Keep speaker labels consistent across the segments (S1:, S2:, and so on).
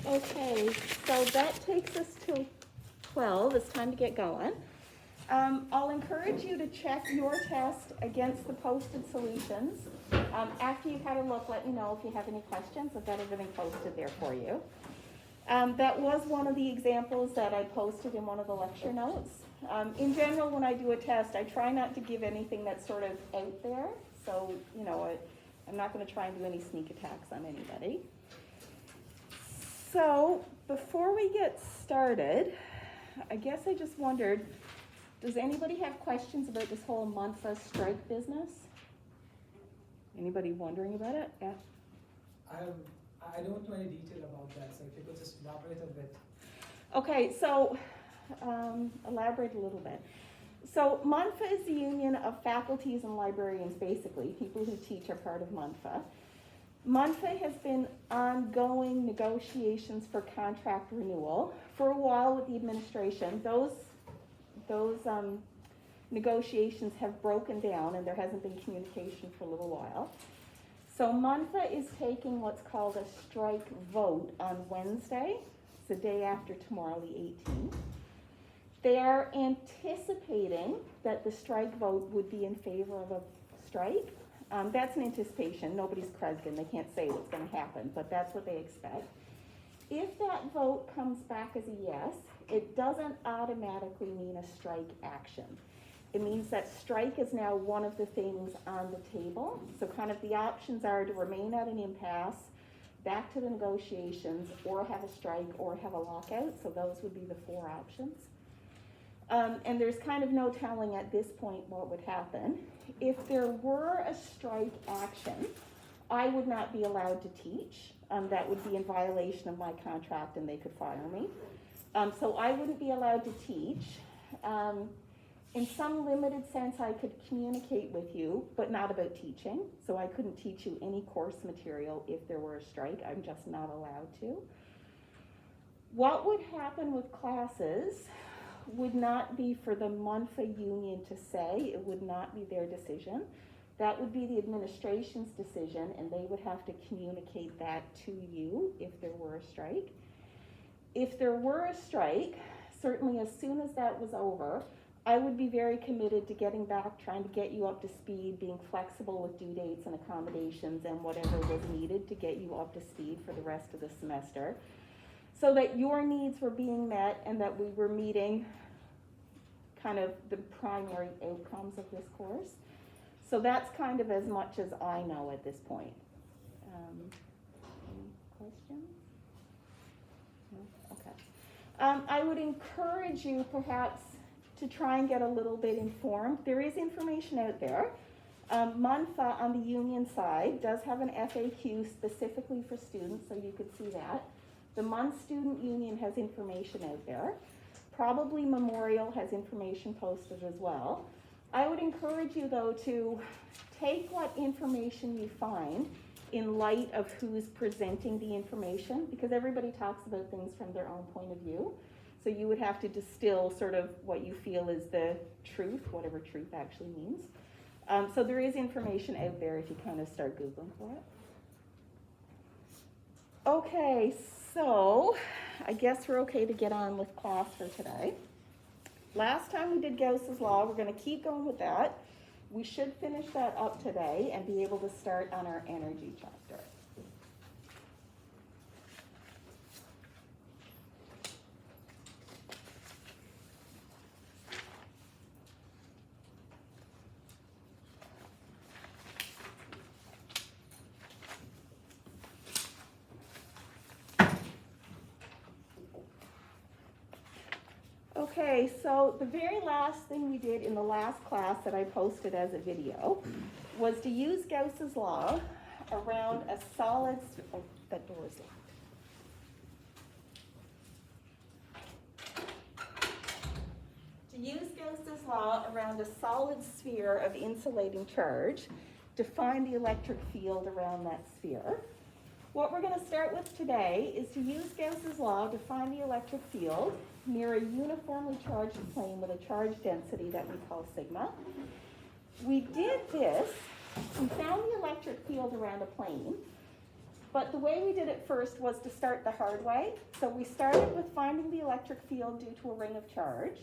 S1: Okay, so that takes us to 12. It's time to get going. I'll encourage you to check your test against the posted solutions. After you've had a look, let me know if you have any questions. I've got everything posted there for you. That was one of the examples that I posted in one of the lecture notes. In general, when I do a test, I try not to give anything that's sort of out there. So, you know, I'm not going to try and do any sneak attacks on anybody. So, before we get started, I guess I just wondered, does anybody have questions about this whole Monfa strike business? Anybody wondering about it? Yeah?
S2: I don't know any detail about that, so if you could just elaborate a bit.
S1: Okay, so elaborate a little bit. So Monfa is the union of faculties and librarians, basically. People who teach are part of Monfa. Monfa has been ongoing negotiations for contract renewal for a while with the administration. Those negotiations have broken down and there hasn't been communication for a little while. So Monfa is taking what's called a strike vote on Wednesday. It's the day after tomorrow, the 18th. They're anticipating that the strike vote would be in favor of a strike. That's an anticipation. Nobody's credited. They can't say what's going to happen, but that's what they expect. If that vote comes back as a yes, it doesn't automatically mean a strike action. It means that strike is now one of the things on the table. So kind of the options are to remain at an impasse, back to the negotiations, or have a strike, or have a lockout. So those would be the four options. And there's kind of no telling at this point what would happen. If there were a strike action, I would not be allowed to teach. That would be in violation of my contract and they could fire me. So I wouldn't be allowed to teach. In some limited sense, I could communicate with you, but not about teaching. So I couldn't teach you any course material if there were a strike. I'm just not allowed to. What would happen with classes would not be for the Monfa union to say. It would not be their decision. That would be the administration's decision, and they would have to communicate that to you if there were a strike. If there were a strike, certainly as soon as that was over, I would be very committed to getting back, trying to get you up to speed, being flexible with due dates and accommodations and whatever was needed to get you up to speed for the rest of the semester, so that your needs were being met and that we were meeting kind of the primary outcomes of this course. So that's kind of as much as I know at this point. Any questions? No? Okay. I would encourage you perhaps to try and get a little bit informed. There is information out there. Monfa on the union side does have an FAQ specifically for students, so you could see that. The Mon Student Union has information out there. Probably Memorial has information posted as well. I would encourage you, though, to take what information you find in light of who's presenting the information, because everybody talks about things from their own point of view. So you would have to distill sort of what you feel is the truth, whatever truth actually means. So there is information out there if you kind of start Googling for it. Okay, so I guess we're okay to get on with class for today. Last time we did Gauss's law. We're going to keep going with that. We should finish that up today and be able to start on our energy chapter. Okay, so the very last thing we did in the last class that I posted as a video was to use Gauss's law around a solid, oh, that door is locked. To use Gauss's law around a solid sphere of insulating charge to find the electric field around that sphere. What we're going to start with today is to use Gauss's law to find the electric field near a uniformly charged plane with a charge density that we call sigma. We did this, we found the electric field around a plane, But the way we did it first was to start the hard way. So we started with finding the electric field due to a ring of charge.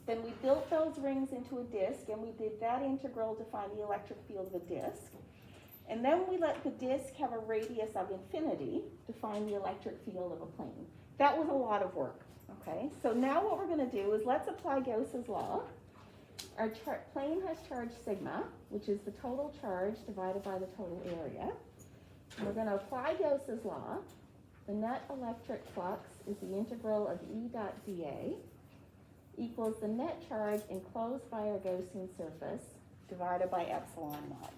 S1: Then we built those rings into a disk, and we did that integral to find the electric field of a disk. And then we let the disk have a radius of infinity to find the electric field of a plane. That was a lot of work, okay? So now what we're going to do is let's apply Gauss's law. Our plane has charge sigma, which is the total charge divided by the total area. And we're going to apply Gauss's law. The net electric flux is the integral of E dot dA equals the net charge enclosed by our Gaussian surface divided by epsilon naught.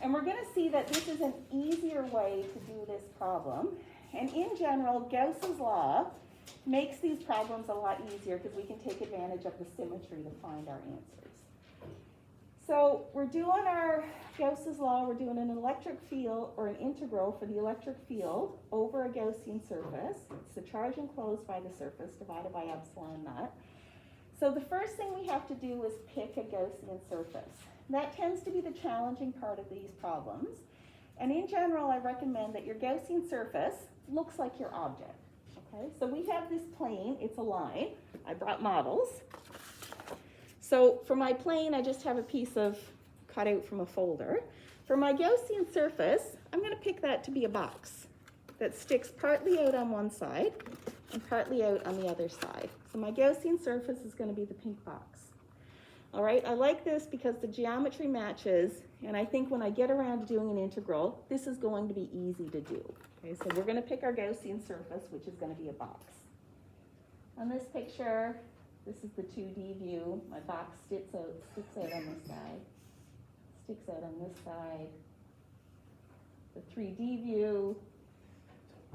S1: And we're going to see that this is an easier way to do this problem. And in general, Gauss's law makes these problems a lot easier because we can take advantage of the symmetry to find our answers. So we're doing our Gauss's law, we're doing an electric field or an integral for the electric field over a Gaussian surface. It's the charge enclosed by the surface divided by epsilon naught. So the first thing we have to do is pick a Gaussian surface. That tends to be the challenging part of these problems. And in general, I recommend that your Gaussian surface looks like your object. Okay, so we have this plane, it's a line. I brought models. So for my plane, I just have a piece of cut out from a folder. For my Gaussian surface, I'm going to pick that to be a box that sticks partly out on one side and partly out on the other side. So my Gaussian surface is going to be the pink box. All right, I like this because the geometry matches, and I think when I get around to doing an integral, this is going to be easy to do. Okay, so we're going to pick our Gaussian surface, which is going to be a box. On this picture, this is the 2D view. My box sticks out on this side, sticks out on this side. The 3D view,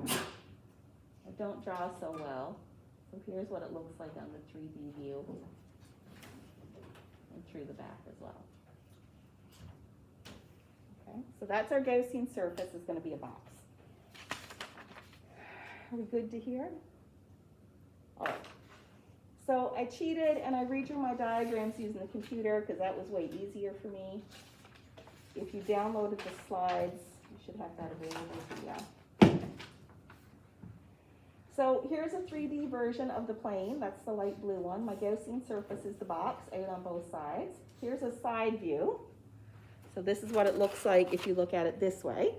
S1: I don't draw so well. So here's what it looks like on the 3D view and through the back as well. Okay, so that's our Gaussian surface, is going to be a box. Are we good to here? All right. So I cheated and I redrew my diagrams using the computer because that was way easier for me. If you downloaded the slides, you should have that available to you. So here's a 3D version of the plane. That's the light blue one. My Gaussian surface is the box out on both sides. Here's a side view. So this is what it looks like if you look at it this way.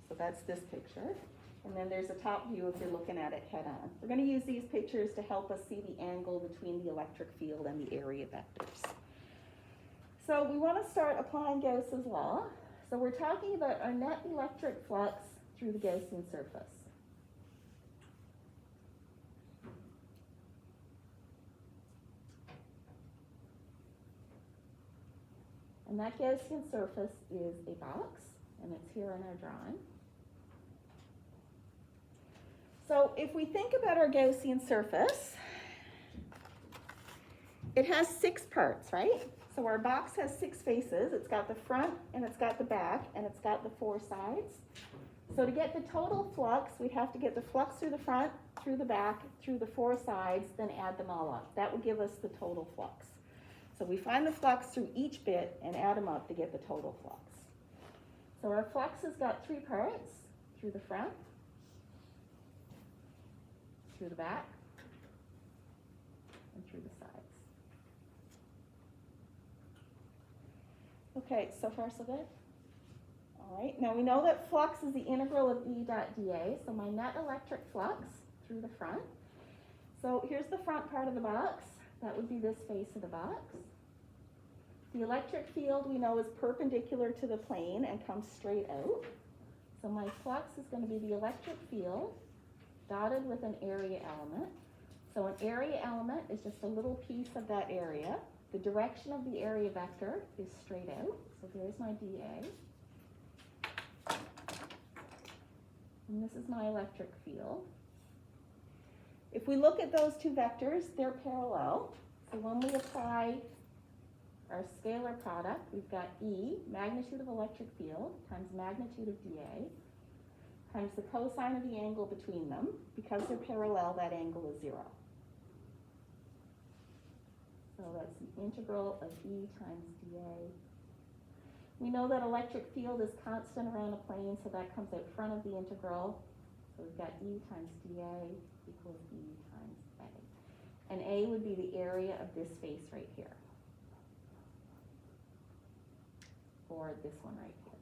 S1: So that's this picture. And then there's a top view if you're looking at it head on. We're going to use these pictures to help us see the angle between the electric field and the area vectors. So we want to start applying Gauss's law. So we're talking about our net electric flux through the Gaussian surface. And that Gaussian surface is a box, and it's here in our drawing. So if we think about our Gaussian surface, it has 6 parts, right? So our box has 6 faces. It's got the front, and it's got the back, and it's got the 4 sides. So to get the total flux, we'd have to get the flux through the front, through the back, through the 4 sides, then add them all up. That would give us the total flux. So we find the flux through each bit and add them up to get the total flux. So our flux has got 3 parts: through the front, through the back, and through the sides. Okay, so far so good? All right, now we know that flux is the integral of E dot dA, so my net electric flux through the front. So here's the front part of the box. That would be this face of the box. The electric field we know is perpendicular to the plane and comes straight out. So my flux is going to be the electric field dotted with an area element. So an area element is just a little piece of that area. The direction of the area vector is straight out. So there's my dA. And this is my electric field. If we look at those 2 vectors, they're parallel. So when we apply our scalar product, we've got E, magnitude of electric field, times magnitude of dA, times the cosine of the angle between them. Because they're parallel, that angle is 0. So that's the integral of E times dA. We know that electric field is constant around a plane, so that comes out front of the integral. So we've got E times dA equals E times A. And A would be the area of this face right here. Or this one right here.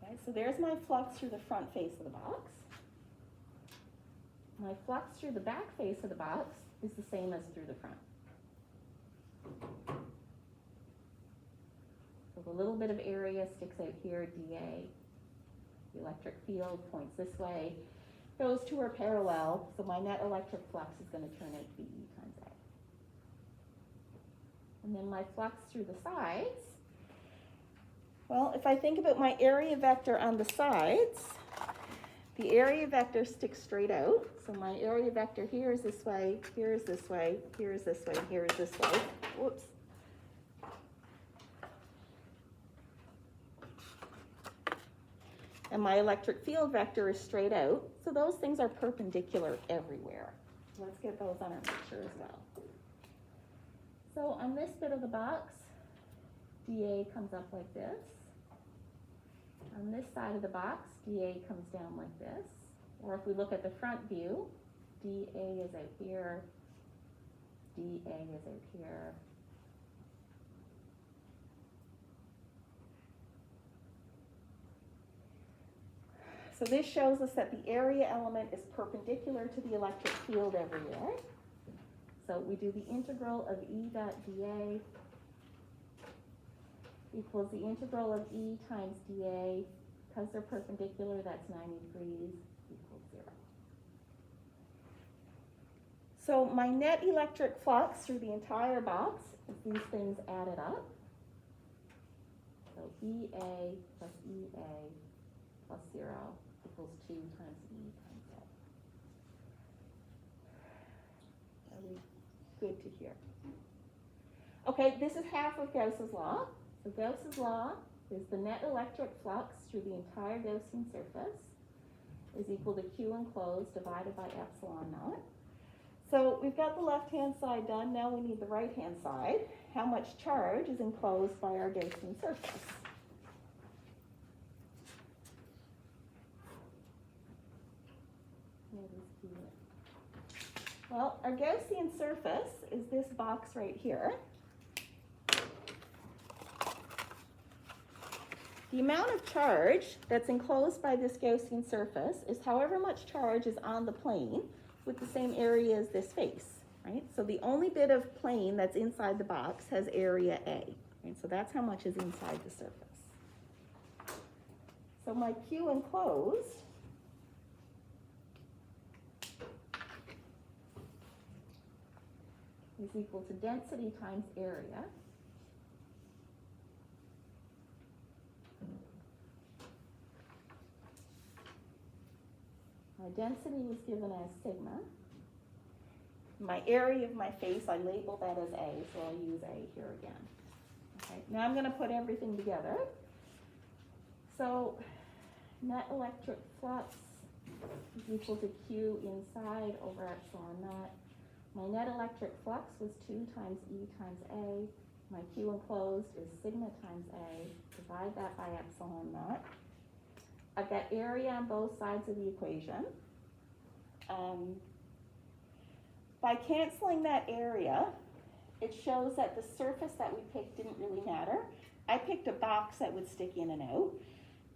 S1: Okay, so there's my flux through the front face of the box. My flux through the back face of the box is the same as through the front. So the little bit of area sticks out here, dA. The electric field points this way. Those two are parallel, so my net electric flux is going to turn out to be E times A. And then my flux through the sides, well, if I think about my area vector on the sides, the area vector sticks straight out. So my area vector here is this way, here is this way, here is this way, here is this way. Whoops. And my electric field vector is straight out. So those things are perpendicular everywhere. Let's get those on our picture as well. So on this bit of the box, dA comes up like this. On this side of the box, dA comes down like this. Or if we look at the front view, dA is out here, dA is out here. So this shows us that the area element is perpendicular to the electric field everywhere. So we do the integral of E dot dA equals the integral of E times dA. Because they're perpendicular, that's 90 degrees, equals 0. So my net electric flux through the entire box is these things added up. So EA plus EA plus 0 equals 2 times E times A. Are we good to hear? Okay, this is half of Gauss's law. So Gauss's law is the net electric flux through the entire Gaussian surface is equal to Q enclosed divided by epsilon naught. So we've got the left-hand side done. Now we need the right-hand side. How much charge is enclosed by our Gaussian surface? Well, our Gaussian surface is this box right here. The amount of charge that's enclosed by this Gaussian surface is however much charge is on the plane with the same area as this face, right? So the only bit of plane that's inside the box has area A, right? So that's how much is inside the surface. So my Q enclosed is equal to density times area. My density was given as sigma. My area of my face, I labeled that as A, so I'll use A here again. Okay, now I'm going to put everything together. So net electric flux is equal to Q inside over epsilon naught. My net electric flux was 2 times E times A. My Q enclosed is sigma times A. Divide that by epsilon naught. I've got area on both sides of the equation. By canceling that area, it shows that the surface that we picked didn't really matter. I picked a box that would stick in and out.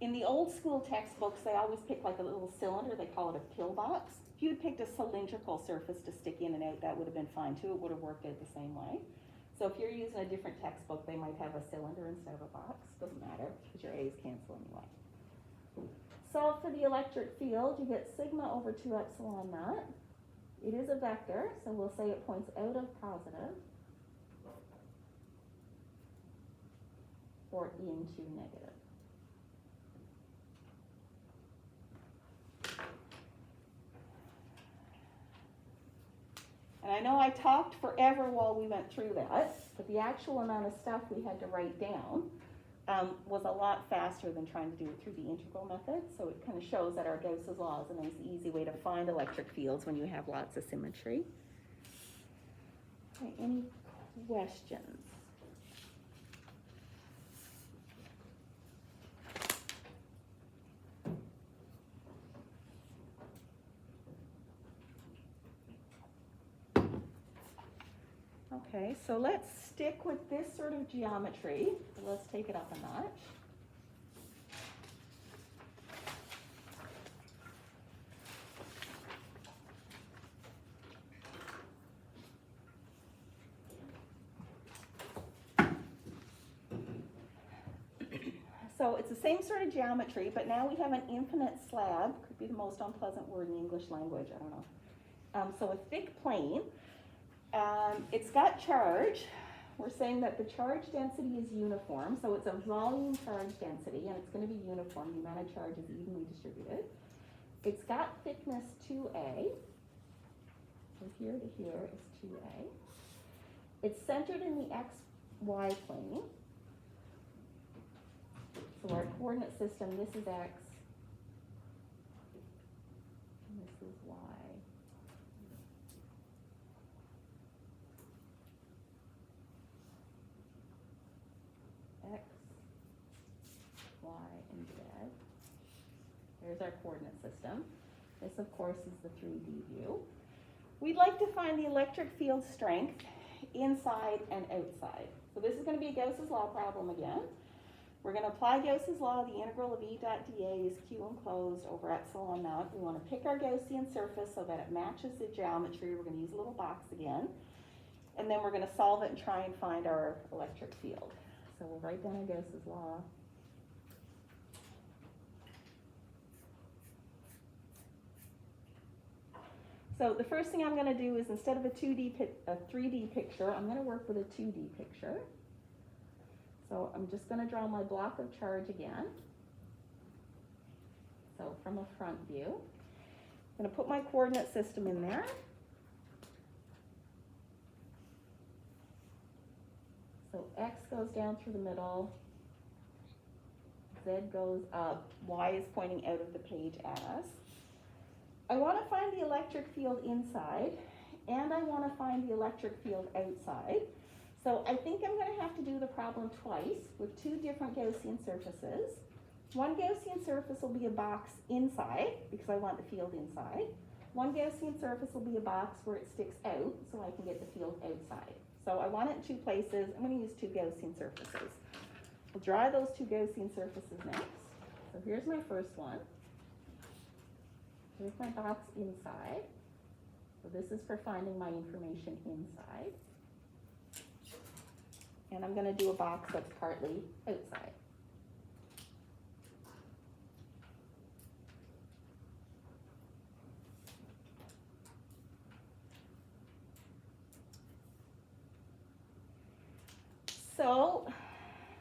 S1: In the old school textbooks, they always pick like a little cylinder, they call it a pillbox. If you had picked a cylindrical surface to stick in and out, that would have been fine too. It would have worked out the same way. So if you're using a different textbook, they might have a cylinder instead of a box. Doesn't matter, because your A's cancel anyway. Solve for the electric field, you get sigma over 2 epsilon naught. It is a vector, so we'll say it points out of positive or into negative. And I know I talked forever while we went through that, but the actual amount of stuff we had to write down was a lot faster than trying to do it through the integral method. So it kind of shows that our Gauss's law is a nice, easy way to find electric fields when you have lots of symmetry. Okay, any questions? Okay, so let's stick with this sort of geometry. Let's take it up a notch. So it's the same sort of geometry, but now we have an infinite slab. Could be the most unpleasant word in the English language, I don't know. So a thick plane. It's got charge. We're saying that the charge density is uniform, so it's a volume charge density, and it's going to be uniform. The amount of charge is evenly distributed. It's got thickness 2a. So here to here is 2a. It's centered in the xy plane. So our coordinate system, this is x, and this is y. X, y, and z. There's our coordinate system. This, of course, is the 3D view. We'd like to find the electric field strength inside and outside. So this is going to be a Gauss's law problem again. We're going to apply Gauss's law. The integral of E dot dA is Q enclosed over epsilon naught. We want to pick our Gaussian surface so that it matches the geometry. We're going to use a little box again. And then we're going to solve it and try and find our electric field. So we'll write down our Gauss's law. So the first thing I'm going to do is, instead of a 3D picture, I'm going to work with a 2D picture. So I'm just going to draw my block of charge again. So from a front view. I'm going to put my coordinate system in there. So x goes down through the middle, z goes up, y is pointing out of the page at us. I want to find the electric field inside, and I want to find the electric field outside. So I think I'm going to have to do the problem twice with two different Gaussian surfaces. One Gaussian surface will be a box inside, because I want the field inside. One Gaussian surface will be a box where it sticks out, so I can get the field outside. So I want it in two places. I'm going to use two Gaussian surfaces. We'll draw those two Gaussian surfaces next. So here's my first one. Here's my box inside. So this is for finding my information inside. And I'm going to do a box that's partly outside. So,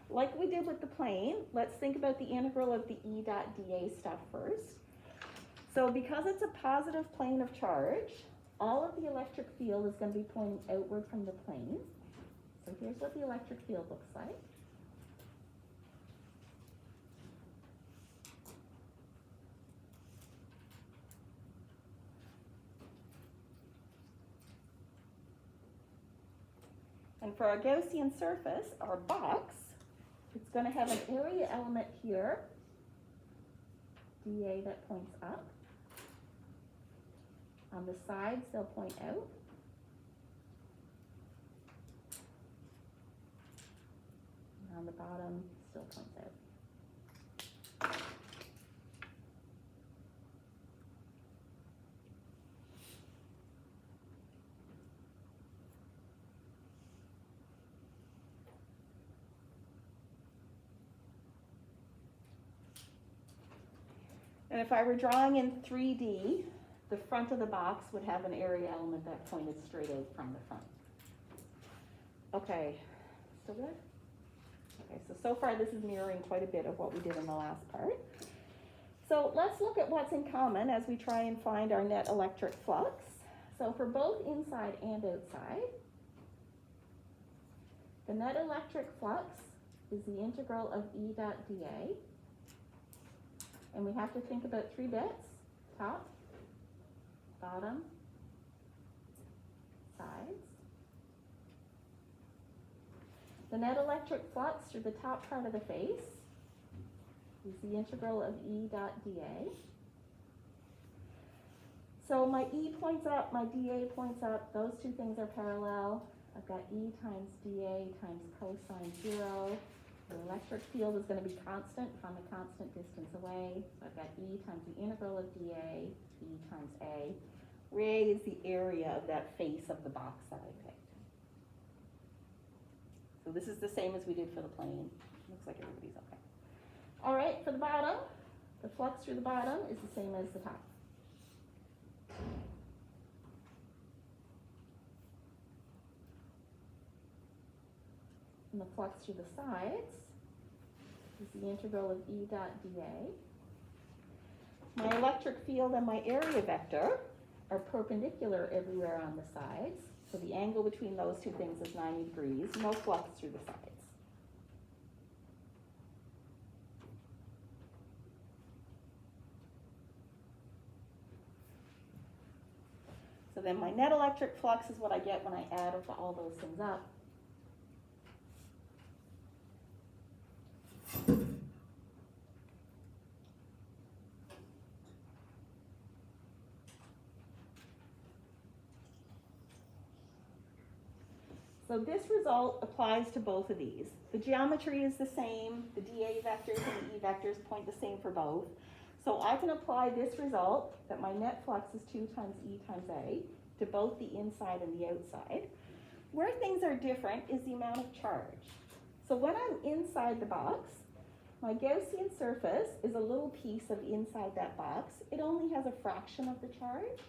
S1: like we did with the plane, let's think about the integral of the E dot dA stuff first. So because it's a positive plane of charge, all of the electric field is going to be pointing outward from the plane. So here's what the electric field looks like. And for our Gaussian surface, our box, it's going to have an area element here, dA, that points up. On the sides, they'll point out. And on the bottom, still points out. And if I were drawing in 3D, the front of the box would have an area element that pointed straight out from the front. Okay, still good? Okay, so far this is mirroring quite a bit of what we did in the last part. So let's look at what's in common as we try and find our net electric flux. So for both inside and outside, the net electric flux is the integral of E dot dA. And we have to think about three bits: top, bottom, sides. The net electric flux through the top part of the face is the integral of E dot dA. So my E points up, my dA points up, those two things are parallel. I've got E times dA times cosine 0. The electric field is going to be constant from a constant distance away. So I've got E times the integral of dA, E times A, where A is the area of that face of the box that I picked. So this is the same as we did for the plane. Looks like everybody's okay. All right, for the bottom, the flux through the bottom is the same as the top. And the flux through the sides is the integral of E dot dA. My electric field and my area vector are perpendicular everywhere on the sides. So the angle between those two things is 90 degrees, no flux through the sides. So then my net electric flux is what I get when I add all those things up. So this result applies to both of these. The geometry is the same, the dA vectors and the E vectors point the same for both. So I can apply this result, that my net flux is 2 times E times A, to both the inside and the outside. Where things are different is the amount of charge. So when I'm inside the box, my Gaussian surface is a little piece of inside that box. It only has a fraction of the charge.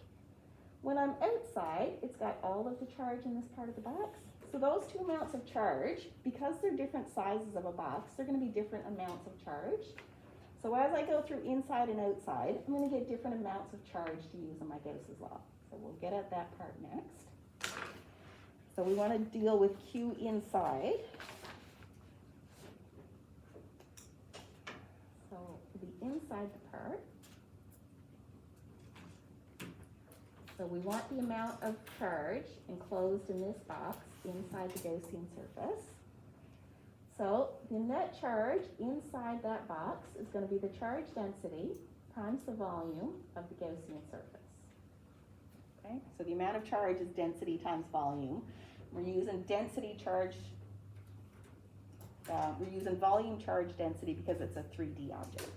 S1: When I'm outside, it's got all of the charge in this part of the box. So those two amounts of charge, because they're different sizes of a box, they're going to be different amounts of charge. So as I go through inside and outside, I'm going to get different amounts of charge to use in my Gauss's law. So we'll get at that part next. So we want to deal with Q inside. So for the inside the part, so we want the amount of charge enclosed in this box inside the Gaussian surface. So the net charge inside that box is going to be the charge density times the volume of the Gaussian surface. Okay, so the amount of charge is density times volume. We're using density charge, we're using volume charge density because it's a 3D object.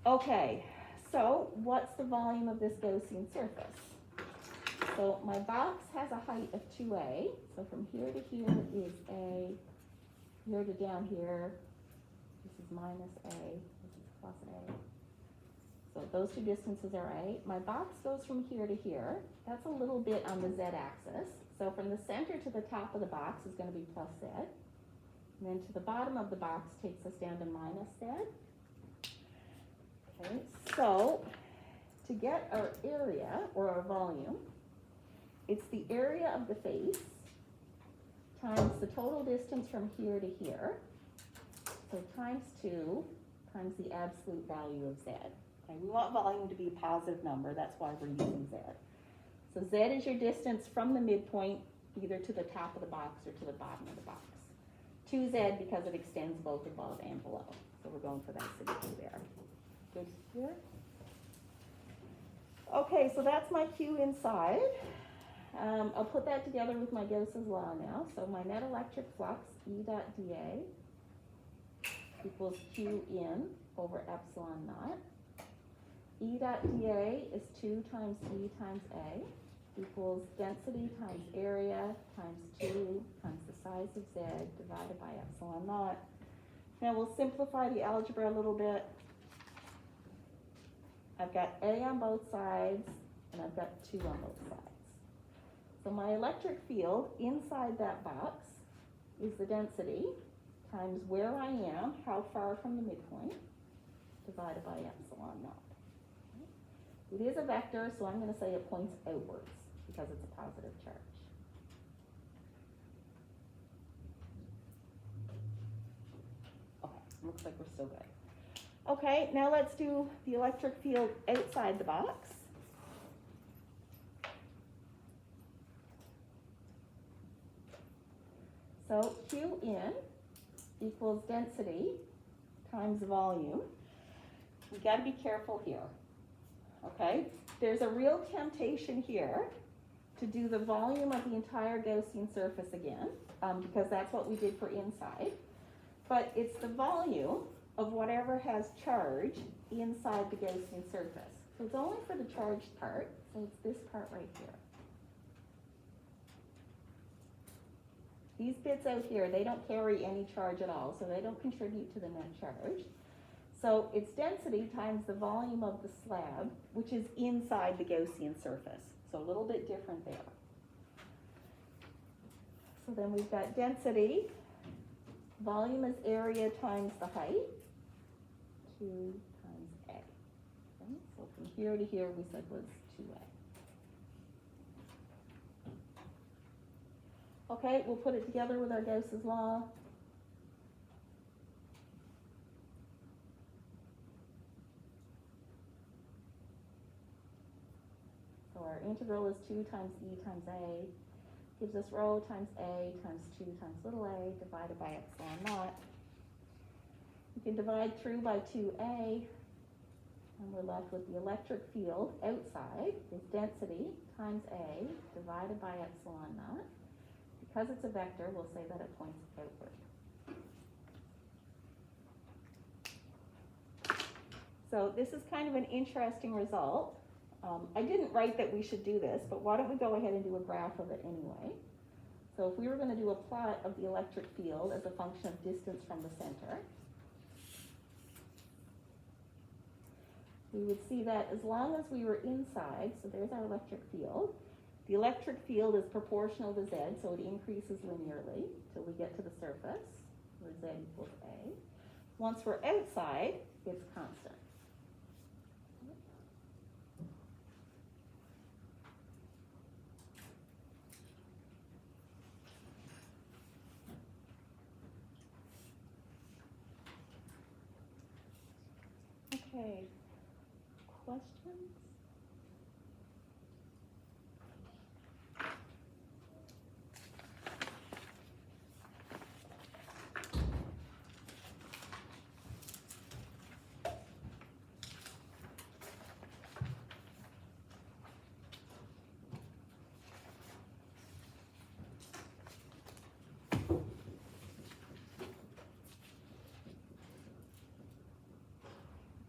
S1: Okay, so what's the volume of this Gaussian surface? So my box has a height of 2A, so from here to here is A, here to down here, this is minus A, this is plus A. So those two distances are A. My box goes from here to here. That's a little bit on the Z-axis. So from the center to the top of the box is going to be plus Z. And then to the bottom of the box takes us down to minus Z. Okay, so to get our area, or our volume, it's the area of the face times the total distance from here to here. So times 2 times the absolute value of Z. Okay, we want volume to be a positive number, that's why we're using Z. So Z is your distance from the midpoint, either to the top of the box or to the bottom of the box. 2Z because it extends both above and below. So we're going for that signature there. Good here? Okay, so that's my Q inside. I'll put that together with my Gauss's law now. So my net electric flux, E dot dA, equals Q in over epsilon naught. E dot dA is 2 times E times A, equals density times area times 2 times the size of Z divided by epsilon naught. Now we'll simplify the algebra a little bit. I've got A on both sides, and I've got 2 on both sides. So my electric field inside that box is the density times where I am, how far from the midpoint, divided by epsilon naught. It is a vector, so I'm going to say it points outwards because it's a positive charge. Okay, looks like we're still good. Okay, now let's do the electric field outside the box. So Q in equals density times volume. We got to be careful here. Okay, there's a real temptation here to do the volume of the entire Gaussian surface again, because that's what we did for inside. But it's the volume of whatever has charge inside the Gaussian surface. So it's only for the charged part, so it's this part right here. These bits out here, they don't carry any charge at all, so they don't contribute to the net charge. So it's density times the volume of the slab, which is inside the Gaussian surface. So a little bit different there. So then we've got density. Volume is area times the height. 2 times A. Okay, so from here to here we said was 2A. Okay, we'll put it together with our Gauss's law. So our integral is 2 times E times A. Gives us rho times A times 2 times little a divided by epsilon naught. We can divide through by 2A, and we're left with the electric field outside is density times A divided by epsilon naught. Because it's a vector, we'll say that it points outward. So this is kind of an interesting result. I didn't write that we should do this, but why don't we go ahead and do a graph of it anyway. So if we were going to do a plot of the electric field as a function of distance from the center, we would see that as long as we were inside, so there's our electric field, the electric field is proportional to Z, so it increases linearly till we get to the surface, where Z equals A. Once we're outside, it's constant. Okay, questions?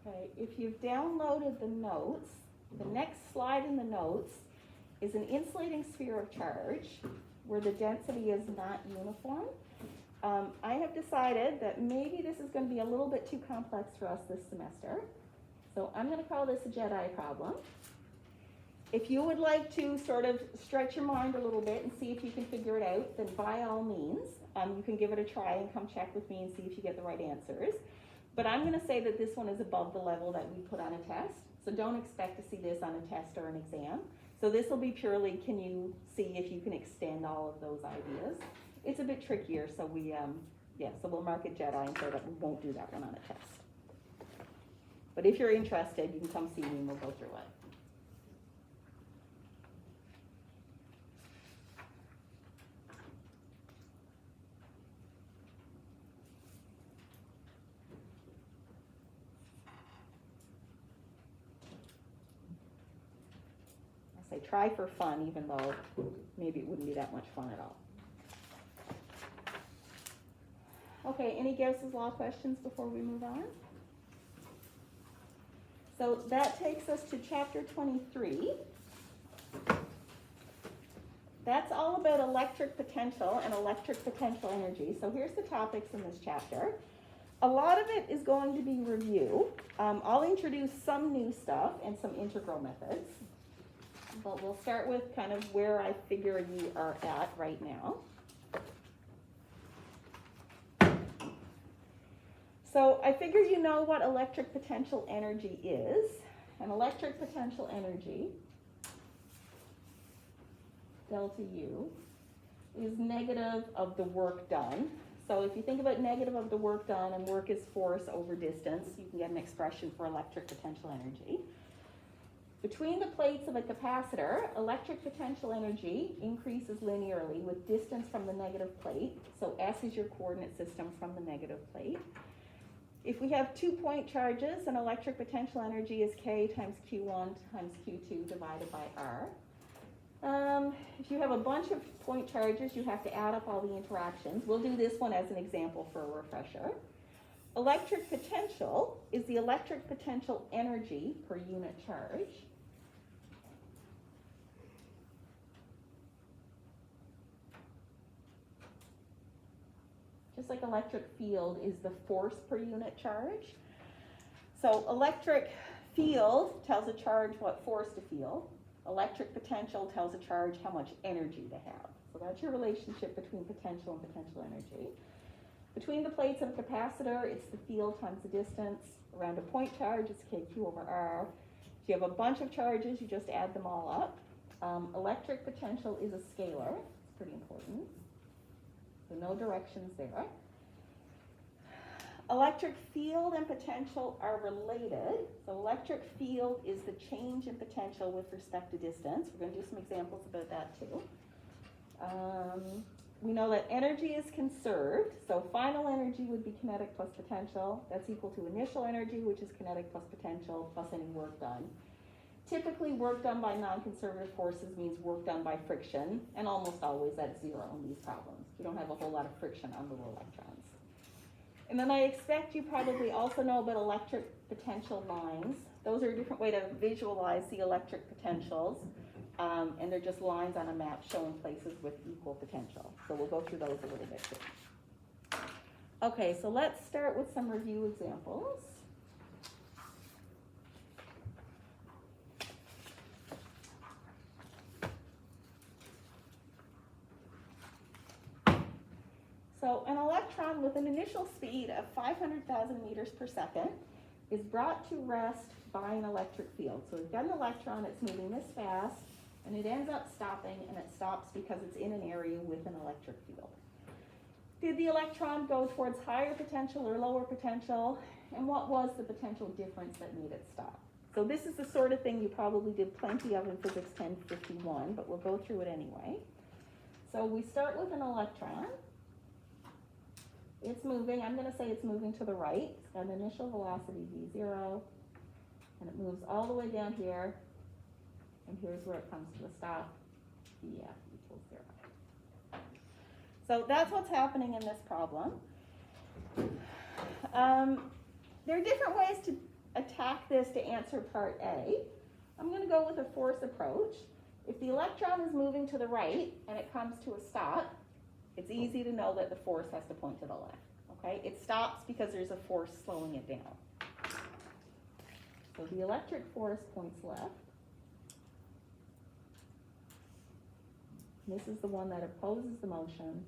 S1: Okay, if you've downloaded the notes, the next slide in the notes is an insulating sphere of charge where the density is not uniform. I have decided that maybe this is going to be a little bit too complex for us this semester. So I'm going to call this a Jedi problem. If you would like to sort of stretch your mind a little bit and see if you can figure it out, then by all means, you can give it a try and come check with me and see if you get the right answers. But I'm going to say that this one is above the level that we put on a test. So don't expect to see this on a test or an exam. So this will be purely, can you see if you can extend all of those ideas? It's a bit trickier, so so we'll mark it Jedi and say that we won't do that one on a test. But if you're interested, you can come see me and we'll go through it. Say try for fun, even though maybe it wouldn't be that much fun at all. Okay, any Gauss's law questions before we move on? So that takes us to chapter 23. That's all about electric potential and electric potential energy. So here's the topics in this chapter. A lot of it is going to be review. I'll introduce some new stuff and some integral methods. But we'll start with kind of where I figure you are at right now. So I figure you know what electric potential energy is. And electric potential energy, delta U, is negative of the work done. So if you think about negative of the work done, and work is force over distance, you can get an expression for electric potential energy. Between the plates of a capacitor, electric potential energy increases linearly with distance from the negative plate. So S is your coordinate system from the negative plate. If we have 2-point charges, then electric potential energy is K times Q1 times Q2 divided by R. If you have a bunch of point charges, you have to add up all the interactions. We'll do this one as an example for a refresher. Electric potential is the electric potential energy per unit charge. Just like electric field is the force per unit charge. So electric field tells a charge what force to feel. Electric potential tells a charge how much energy to have. So that's your relationship between potential and potential energy. Between the plates of a capacitor, it's the field times the distance. Around a point charge, it's KQ over R. If you have a bunch of charges, you just add them all up. Electric potential is a scalar. It's pretty important. So no directions there. Electric field and potential are related. So electric field is the change in potential with respect to distance. We're going to do some examples about that too. We know that energy is conserved. So final energy would be kinetic plus potential. That's equal to initial energy, which is kinetic plus potential plus any work done. Typically, work done by non-conservative forces means work done by friction, and almost always that's zero in these problems. You don't have a whole lot of friction on little electrons. And then I expect you probably also know about electric potential lines. Those are a different way to visualize the electric potentials, and they're just lines on a map showing places with equal potential. So we'll go through those a little bit too. Okay, so let's start with some review examples. So an electron with an initial speed of 500,000 meters per second is brought to rest by an electric field. So we've got an electron, it's moving this fast, and it ends up stopping, and it stops because it's in an area with an electric field. Did the electron go towards higher potential or lower potential? And what was the potential difference that made it stop? So this is the sort of thing you probably did plenty of in Physics 1051, but we'll go through it anyway. So we start with an electron. It's moving, I'm going to say it's moving to the right. It's got an initial velocity v0, and it moves all the way down here, and here's where it comes to a stop, vf equals 0. So that's what's happening in this problem. There are different ways to attack this to answer part A. I'm going to go with a force approach. If the electron is moving to the right and it comes to a stop, it's easy to know that the force has to point to the left, okay? It stops because there's a force slowing it down. So the electric force points left. This is the one that opposes the motion.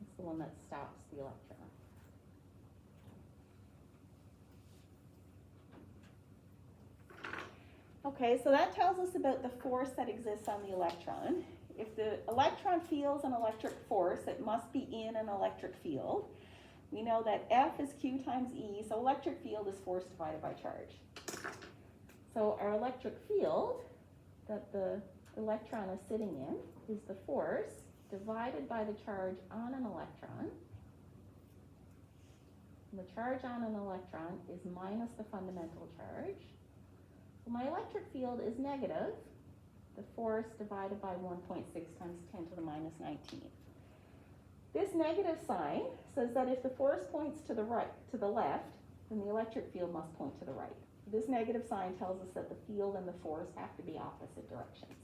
S1: It's the one that stops the electron. Okay, so that tells us about the force that exists on the electron. If the electron feels an electric force, it must be in an electric field. We know that F is Q times E, so electric field is force divided by charge. So our electric field that the electron is sitting in is the force divided by the charge on an electron. And the charge on an electron is minus the fundamental charge. So my electric field is negative, the force divided by 1.6 times 10 to the minus 19. This negative sign says that if the force points to the right, to the left, then the electric field must point to the right. This negative sign tells us that the field and the force have to be opposite directions.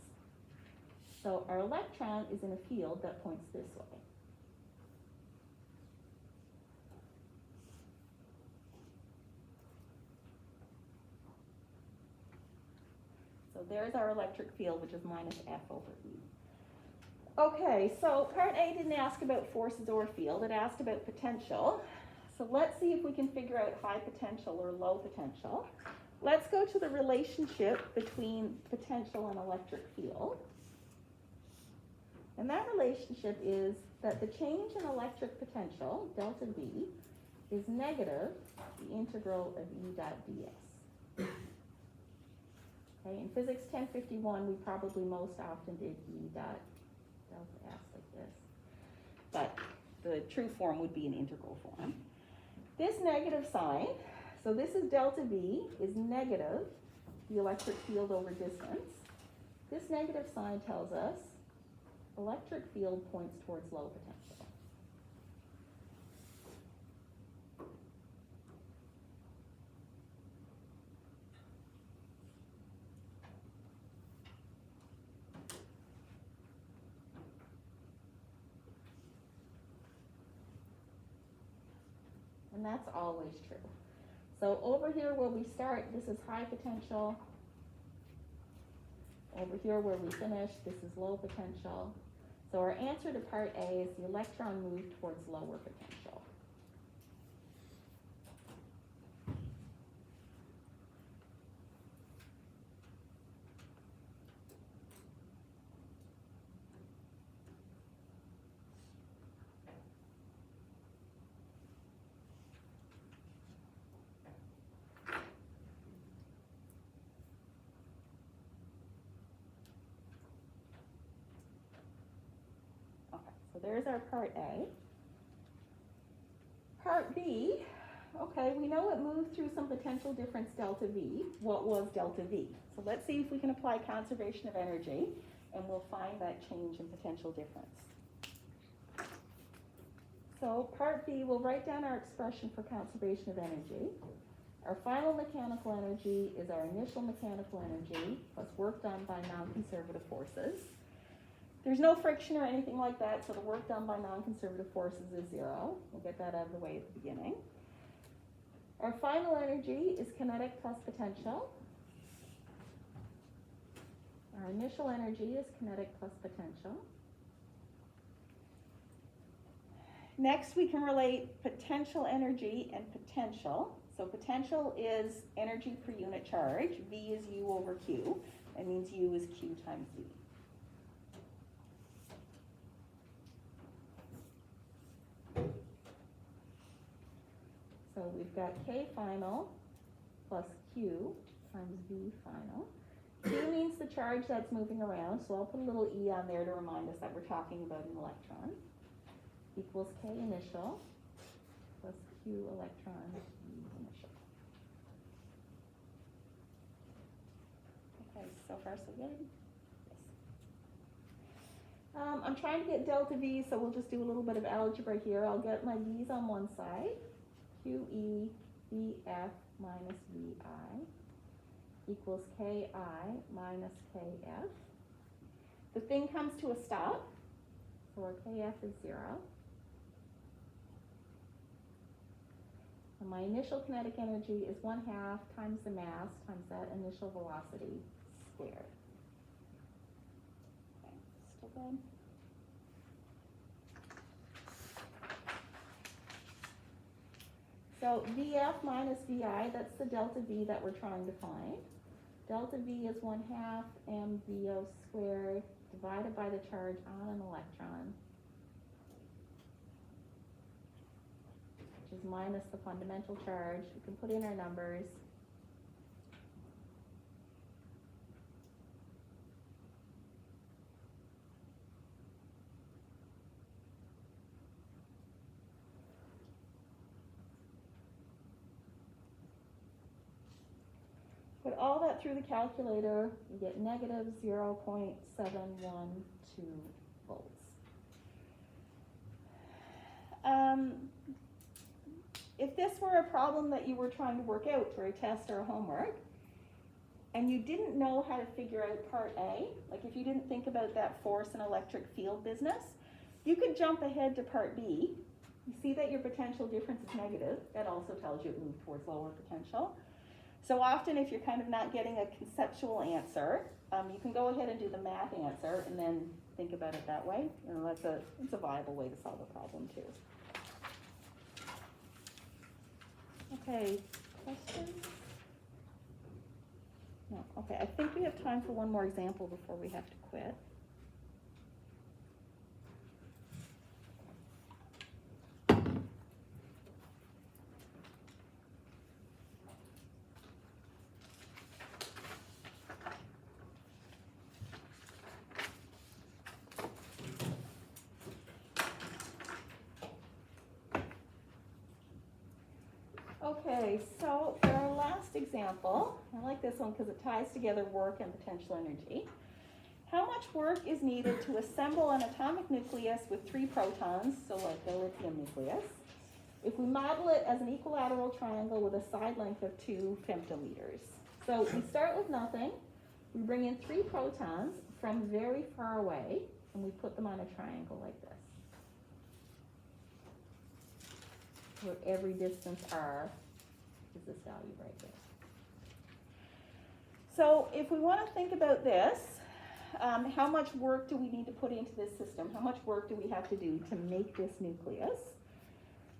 S1: So our electron is in a field that points this way. So there's our electric field, which is minus F over E. Okay, so part A didn't ask about forces or field, it asked about potential. So let's see if we can figure out high potential or low potential. Let's go to the relationship between potential and electric field. And that relationship is that the change in electric potential, delta V, is negative the integral of E dot ds. Okay, in Physics 1051, we probably most often did E dot delta S like this. But the true form would be an integral form. This negative sign So this is delta V is negative, the electric field over distance. This negative sign tells us electric field points towards low potential. And that's always true. So over here where we start, this is high potential. Over here where we finish, this is low potential. So our answer to part A is the electron moved towards lower potential. So there's our part A. Part B, okay, we know it moved through some potential difference delta V. What was delta V? So let's see if we can apply conservation of energy, and we'll find that change in potential difference. So part B, we'll write down our expression for conservation of energy. Our final mechanical energy is our initial mechanical energy plus work done by non-conservative forces. There's no friction or anything like that, so the work done by non-conservative forces is 0. We'll get that out of the way at the beginning. Our final energy is kinetic plus potential. Our initial energy is kinetic plus potential. Next, we can relate potential energy and potential. So potential is energy per unit charge. V is U over Q. That means U is Q times V. So we've got K final plus Q times V final. Q means the charge that's moving around, so I'll put a little E on there to remind us that we're talking about an electron. Equals K initial plus Q electron V initial. Okay, so far so good? Yes. I'm trying to get delta V, so we'll just do a little bit of algebra here. I'll get my V's on one side. QE VF minus VI equals KI minus KF. The thing comes to a stop, so our KF is 0. And my initial kinetic energy is 1/2 times the mass times that initial velocity squared. Okay, still good? So VF minus VI, that's the delta V that we're trying to find. Delta V is 1/2 mVO squared divided by the charge on an electron, which is minus the fundamental charge. We can put in our numbers. Put all that through the calculator, you get negative 0.712 volts. If this were a problem that you were trying to work out for a test or a homework, and you didn't know how to figure out part A, like if you didn't think about that force and electric field business, you could jump ahead to part B. You see that your potential difference is negative. That also tells you it moved towards lower potential. So often if you're kind of not getting a conceptual answer, you can go ahead and do the math answer and then think about it that way. You know, it's a viable way to solve a problem too. Okay, questions? No, okay, I think we have time for one more example before we have to quit. Okay, so for our last example, I like this one because it ties together work and potential energy. How much work is needed to assemble an atomic nucleus with 3 protons, so like the lithium nucleus, if we model it as an equilateral triangle with a side length of 2 femtoliters? So we start with nothing, we bring in 3 protons from very far away, and we put them on a triangle like this, where every distance r is this value right there. So if we want to think about this, how much work do we need to put into this system? How much work do we have to do to make this nucleus?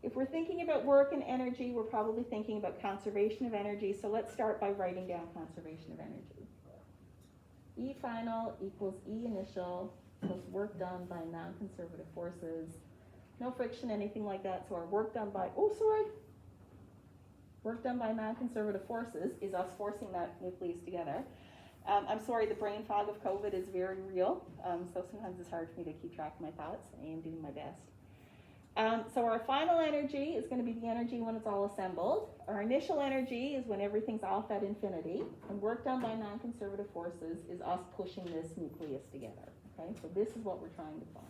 S1: If we're thinking about work and energy, we're probably thinking about conservation of energy. So let's start by writing down conservation of energy. E final equals E initial plus work done by non-conservative forces. No friction, anything like that. So our work done by, work done by non-conservative forces is us forcing that nucleus together. I'm sorry, the brain fog of COVID is very real, so sometimes it's hard for me to keep track of my thoughts. I am doing my best. So our final energy is going to be the energy when it's all assembled. Our initial energy is when everything's off at infinity, and work done by non-conservative forces is us pushing this nucleus together. Okay, so this is what we're trying to find.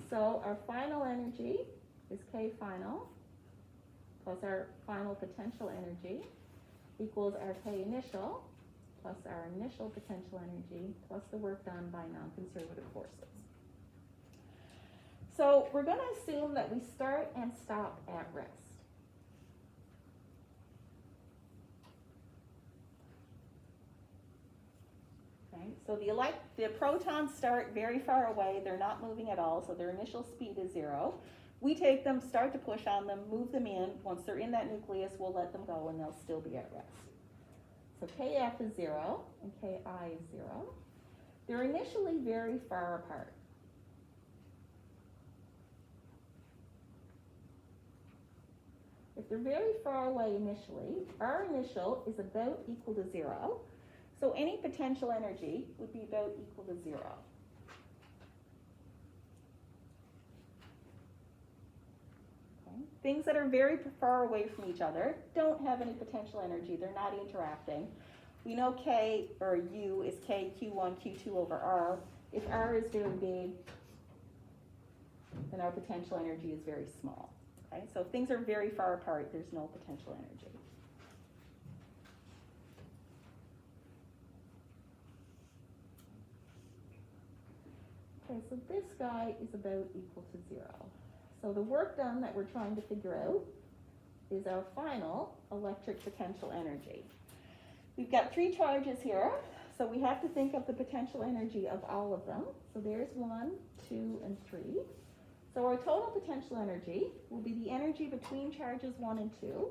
S1: So our final energy is K final plus our final potential energy equals our K initial plus our initial potential energy plus the work done by non-conservative forces. So we're going to assume that we start and stop at rest. Okay, so the protons start very far away, they're not moving at all, so their initial speed is 0. We take them, start to push on them, move them in. Once they're in that nucleus, we'll let them go and they'll still be at rest. So Kf is 0 and Ki is 0. They're initially very far apart. If they're very far away initially, our initial is about equal to 0. So any potential energy would be about equal to 0. Okay. Things that are very far away from each other don't have any potential energy. They're not interacting. We know K, or U, is K Q1, Q2 over R. If R is very big, then our potential energy is very small. Okay? So if things are very far apart, there's no potential energy. Okay, so this guy is about equal to 0. So the work done that we're trying to figure out is our final electric potential energy. We've got 3 charges here, so we have to think of the potential energy of all of them. So there's 1, 2, and 3. So our total potential energy will be the energy between charges 1 and 2,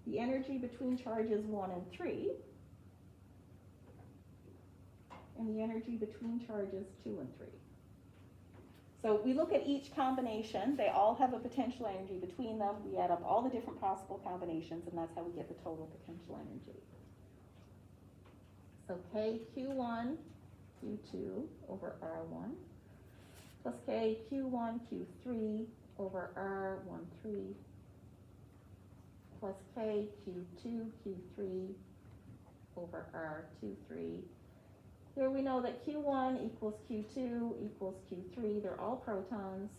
S1: the energy between charges 1 and 3, and the energy between charges 2 and 3. So we look at each combination. They all have a potential energy between them. We add up all the different possible combinations, and that's how we get the total potential energy. So K Q1, Q2 over R1 plus K Q1, Q3 over R13 plus K Q2, Q3 over R23. Here we know that Q1 equals Q2 equals Q3. They're all protons,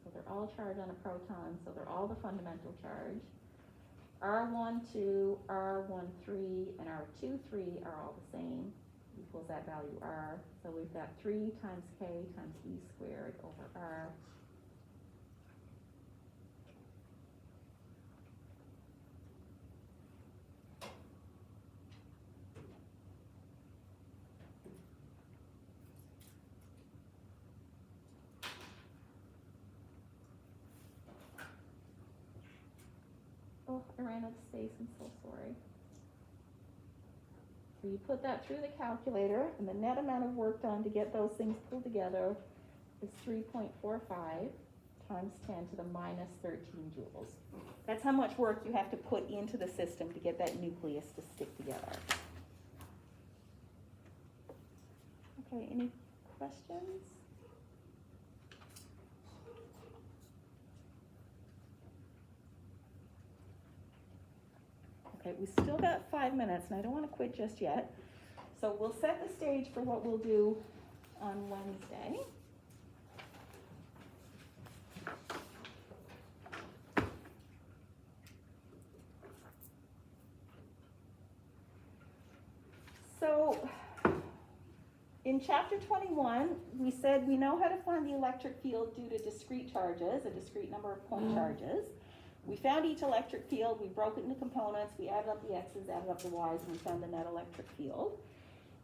S1: so they're all charged on a proton, so they're all the fundamental charge. R12, R13, and R23 are all the same, equals that value R. So we've got 3 times K times E squared over R. Oh, I ran out of space, I'm so sorry. So you put that through the calculator, and the net amount of work done to get those things pulled together is 3.45 times 10 to the minus 13 joules. That's how much work you have to put into the system to get that nucleus to stick together. Okay, any questions? Okay, we still got 5 minutes, and I don't want to quit just yet. So we'll set the stage for what we'll do on Wednesday. So in chapter 21, we said we know how to find the electric field due to discrete charges, a discrete number of point charges. We found each electric field, we broke it into components, we added up the x's, added up the y's, and we found the net electric field.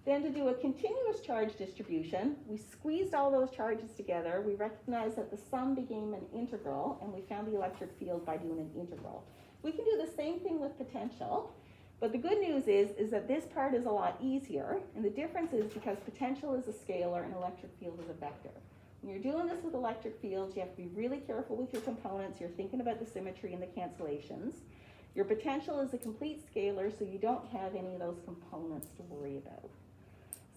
S1: Then to do a continuous charge distribution, we squeezed all those charges together, we recognized that the sum became an integral, and we found the electric field by doing an integral. We can do the same thing with potential, but the good news is that this part is a lot easier, and the difference is because potential is a scalar and electric field is a vector. When you're doing this with electric fields, you have to be really careful with your components. You're thinking about the symmetry and the cancellations. Your potential is a complete scalar, so you don't have any of those components to worry about.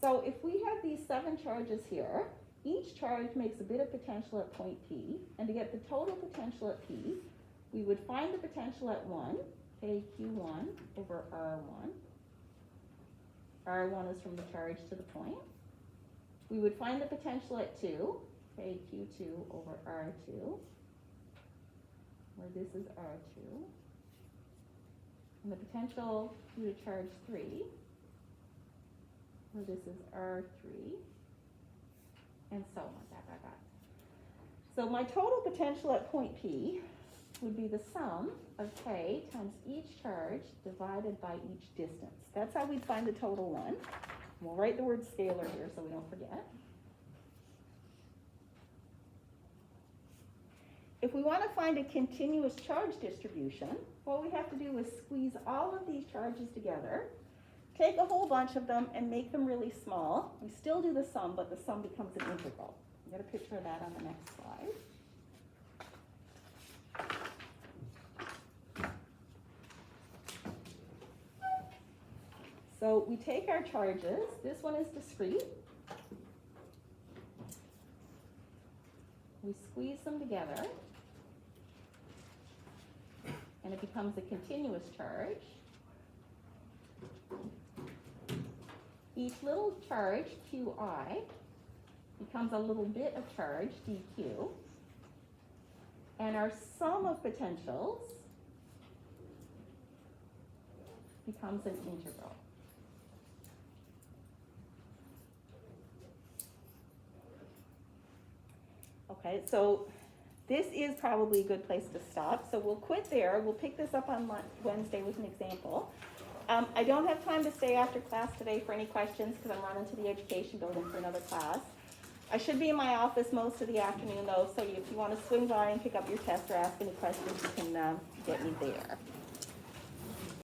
S1: So if we have these 7 charges here, each charge makes a bit of potential at point P, and to get the total potential at P, we would find the potential at 1, KQ1 over R1. R1 is from the charge to the point. We would find the potential at 2, KQ2 over R2, where this is R2. And the potential due to charge 3, where this is R3, and so on, that. So my total potential at point P would be the sum of K times each charge divided by each distance. That's how we'd find the total one. We'll write the word scalar here so we don't forget. If we want to find a continuous charge distribution, what we have to do is squeeze all of these charges together, take a whole bunch of them and make them really small. We still do the sum, but the sum becomes an integral. I've got a picture of that on the next slide. So we take our charges. This one is discrete. We squeeze them together, and it becomes a continuous charge. Each little charge, Qi, becomes a little bit of charge, dq, and our sum of potentials becomes an integral. Okay, so this is probably a good place to stop. So we'll quit there. We'll pick this up on Wednesday with an example. I don't have time to stay after class today for any questions because I'm running to the education building for another class. I should be in my office most of the afternoon though, so if you want to swing by and pick up your test or ask any questions, you can get me there.